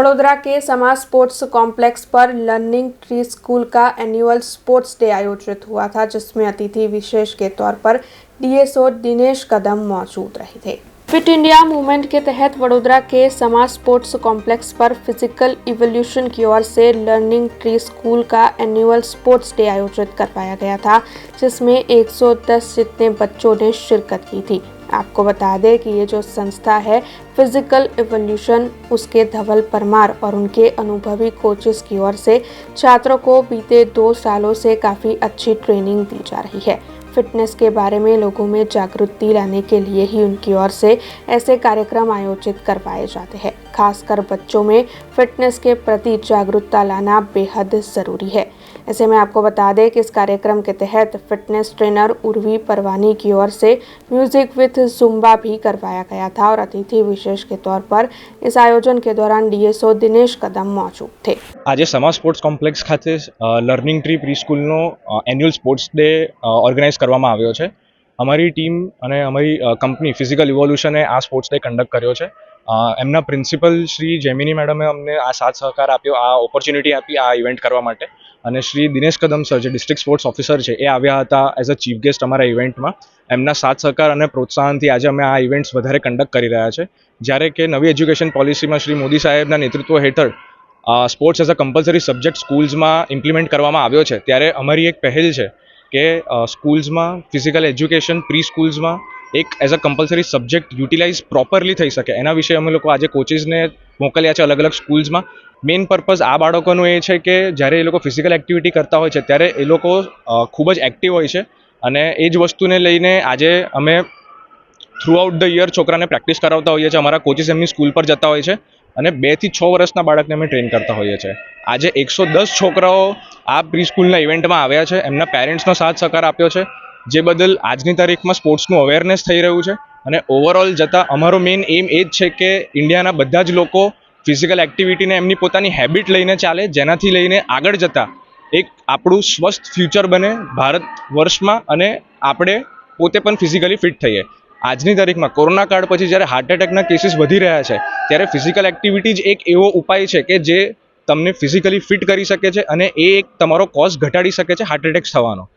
वडोदरा के समाज sports complex पर लर्निंग ट्री स्कूल का एनुअल स्पोर्ट्स डे आयोजित हुआ था, जिसमें अतिथि विशेष के तौर पर डीएसओ दिनेश कदम मौजूद रहे थे। फिट इंडिया मूवमेंट के तहत वडोदरा के समाज स्पोर्ट्स कॉम्प्लेक्स पर फिजिकल इवोल्यूशन की ओर से लर्निंग ट्री स्कूल का एनुअल स्पोर्ट्स डे आयोजित करवाया गया था, जिसमें 110 जितने बच्चों ने शिरकत की थी। आपको बता दें कि ये जो संस्था है फिजिकल इवोल्यूशन, उसके धवल परमार और उनके अनुभवी कोचेस की ओर से छात्रों को बीते 2 सालों से काफ़ी अच्छी ट्रेनिंग दी जा रही है। फिटनेस के बारे में लोगों में जागृति लाने के लिए ही उनकी ओर से ऐसे कार्यक्रम आयोजित करवाए जाते हैं। खासकर बच्चों में फिटनेस के प्रति जागरूकता लाना बेहद ज़रूरी है। ऐसे में आपको बता दें कि इस कार्यक्रम के तहत फिटनेस ट्रेनर उर्वी परवानी की ओर से म्यूजिक विथ जुम्बा भी करवाया गया था और अतिथि विशेष के तौर पर इस आयोजन के दौरान डीएसओ दिनेश कदम मौजूद थे। आज समाज स्पोर्ट्स कॉम्प्लेक्स खाते लर्निंग ट्री प्रीस्कूलનો એન્યુઅલ સ્પોર્ટ્સ ડે ઓર્ગેનાઇઝ કરવામાં આવ્યો છે। અમારી ટીમ અને અમારી કંપની ફિઝિકલ ઇવોલ્યુશને આ સ્પોર્ટ્સ ડે કન્ડક્ટ કર્યો છે। એમના પ્રિન્સિપલ શ્રી જેમિની મેડમે અમને આ સાથ સહકાર આપ્યો, આ ઓપોર્ચ્યુનિટી આપી આ ઇવેન્ટ કરવા માટે। અને શ્રી દિનેશ કદમ સર, જે ડિસ્ટ્રિક્ટ સ્પોર્ટ્સ ઓફિસર છે, એ આવ્યા હતા એઝ અ ચીફ ગેસ્ટ અમારા ઇવેન્ટમાં। એમના સાથ સહકાર અને પ્રોત્સાહનથી આજે અમે આ ઇવેન્ટ્સ વધારે કન્ડક્ટ કરી રહ્યા છે। જ્યારે કે નવી એજ્યુકેશન પોલિસીમાં શ્રી મોદી સાહેબના નેતૃત્વ હેઠળ sports as a compulsory subject સ્કૂલ્સમાં ઇમ્પ્લિમેન્ટ કરવામાં આવ્યો છે, ત્યારે અમારી એક પહેલ છે કે સ્કૂલ્સમાં ફિઝિકલ એજ્યુકેશન પ્રી સ્કૂલ્સમાં એક as a compulsory subject utilise properly થઈ શકે, એના વિશે અમે લોકો આજે કોચિસને મોકલ્યા છે અલગ અલગ સ્કૂલ્સમાં। મેઇન પર્પઝ આ બાળકોનું એ છે કે જ્યારે એ લોકો ફિઝિકલ એક્ટિવિટી કરતા હોય છે ત્યારે એ લોકો ખૂબ જ એક્ટિવ હોય છે, અને એ જ વસ્તુને લઈને આજે અમે થ્રુ આઉટ ધ યર છોકરાને પ્રેક્ટિસ કરાવતા હોઈએ છીએ। અમારા કોચિસ એમની સ્કૂલ પર જતા હોય છે અને 2 થી 6 વર્ષના બાળકને અમે ટ્રેન કરતા હોઈએ છીએ। આજે 110 છોકરાઓ આ પ્રી સ્કૂલના ઇવેન્ટમાં આવ્યા છે, એમના પેરેન્ટ્સનો સાથ સહકાર આપ્યો છે, જે બદલ આજની તારીખમાં સ્પોર્ટ્સનું અવેરનેસ થઈ રહ્યું છે। અને ઓવરઓલ જતાં અમારો મેઇન એમ એ જ છે કે ઇન્ડિયાના બધા જ લોકો ફિઝિકલ એક્ટિવિટીને એમની પોતાની હેબિટ લઈને ચાલે, જેનાથી લઈને આગળ જતાં એક આપણું સ્વસ્થ ફ્યુચર બને ભારત વર્ષમાં અને આપણે પોતે પણ ફિઝિકલી ફિટ થઈએ। આજની તારીખમાં કોરોના કાળ પછી જ્યારે હાર્ટ એટેકના કેસીસ વધી રહ્યા છે, ત્યારે ફિઝિકલ એક્ટિવિટી જ એક એવો ઉપાય છે કે જે તમને ફિઝિકલી ફિટ કરી શકે છે અને એ એક તમારો કોઝ ઘટાડી શકે છે હાર્ટ એટેક્સ થવાનો।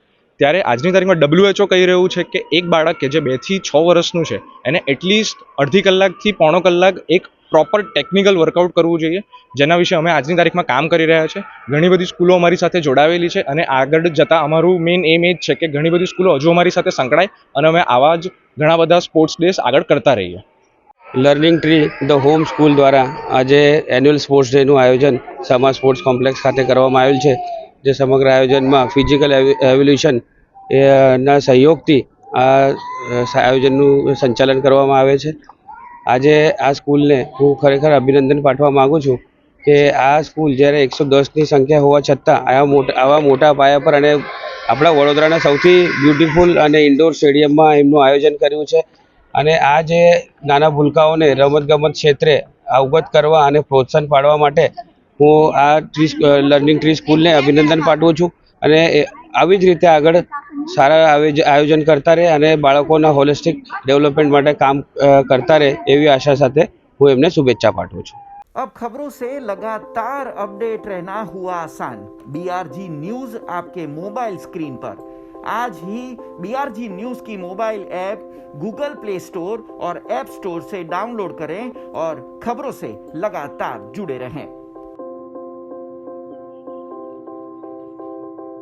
ત્યારે આજની તારીખમાં WHO કહી રહ્યું છે કે એક બાળક કે જે 2 થી 6 વર્ષનું છે એને એટલીસ્ટ અડધી કલાકથી પોણો કલાક એક પ્રોપર ટેકનિકલ વર્કઆઉટ કરવું જોઈએ, જેના વિશે અમે આજની તારીખમાં કામ કરી રહ્યા છે। ઘણી બધી સ્કૂલો અમારી સાથે જોડાવેલી છે અને આગળ જતાં અમારું મેઇન એમ એ જ છે કે ઘણી બધી સ્કૂલો હજુ અમારી સાથે સંકળાય અને અમે આવા જ ઘણા બધા સ્પોર્ટ્સ ડેઝ આગળ કરતા રહીએ। Learning tree the home school દ્વારા આજે એન્યુઅલ સ્પોર્ટ્સ ડેનું આયોજન સમાજ સ્પોર્ટ્સ કોમ્પ્લેક્સ ખાતે કરવામાં આવેલ છે, જે સમગ્ર આયોજનમાં ફિઝિકલ એવોલ્યુશન ના સહયોગથી આ આયોજનનું સંચાલન કરવામાં આવે છે। આજે આ સ્કૂલને હું ખરેખર અભિનંદન પાઠવવા માગું છું કે આ સ્કૂલ જ્યારે 110ની સંખ્યા હોવા છતાં આવા મોટા પાયા પર અને આપણા વડોદરાના સૌથી બ્યુટિફુલ અને ઇન્ડોર સ્ટેડિયમમાં એમનું આયોજન કર્યું છે। અને આ જે નાના ભૂલકાઓને રમતગમત ક્ષેત્રે અવગત કરવા અને પ્રોત્સાહન પાડવા માટે હું આ લર્નિંગ ટ્રી સ્કૂલને અભિનંદન પાઠવું છું અને આવી જ રીતે આગળ સારા આયોજન કરતા રહે અને બાળકોના હોલિસ્ટિક ડેવલપમેન્ટ માટે કામ કરતા રહે એવી આશા સાથે હું એમને શુભેચ્છા પાઠવું છું। अब खबरों से लगातार अपडेट रहना हुआ आसान। बीआरजी न्यूज आपके मोबाइल स्क्रीन पर। आज ही बीआरजी न्यूज की mobile app Google play store और ऐप स्टोर से डाउनलोड करें और खबरों से लगातार जुड़े रहें।